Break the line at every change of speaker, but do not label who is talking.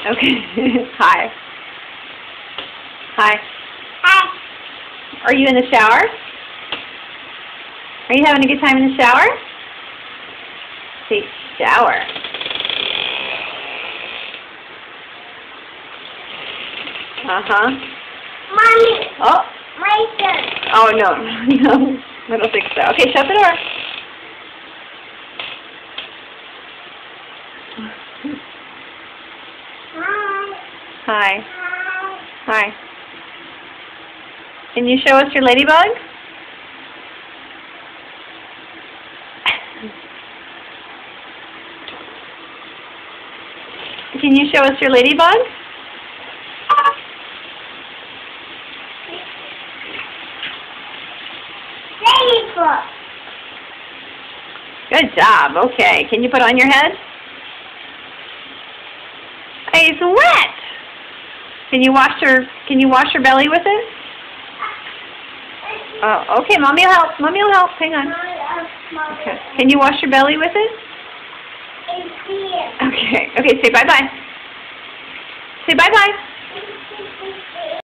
Okay. Hi. Hi.
Hi.
Are you in the shower? Are you having a good time in the shower? Say shower. Uh-huh.
Mommy.
Oh.
My turn.
Oh, no. No. I don't think so. Okay, shut the door.
Hi.
Hi. Hi. Can you show us your ladybug? Can you show us your ladybug?
Ladybug.
Good job. Okay. Can you put it on your head? Hey, it's wet. Can you wash your belly with it? Oh, okay. Mommy will help. Mommy will help. Hang on. Okay. Can you wash your belly with it? Okay. Okay. Say bye-bye. Say bye-bye.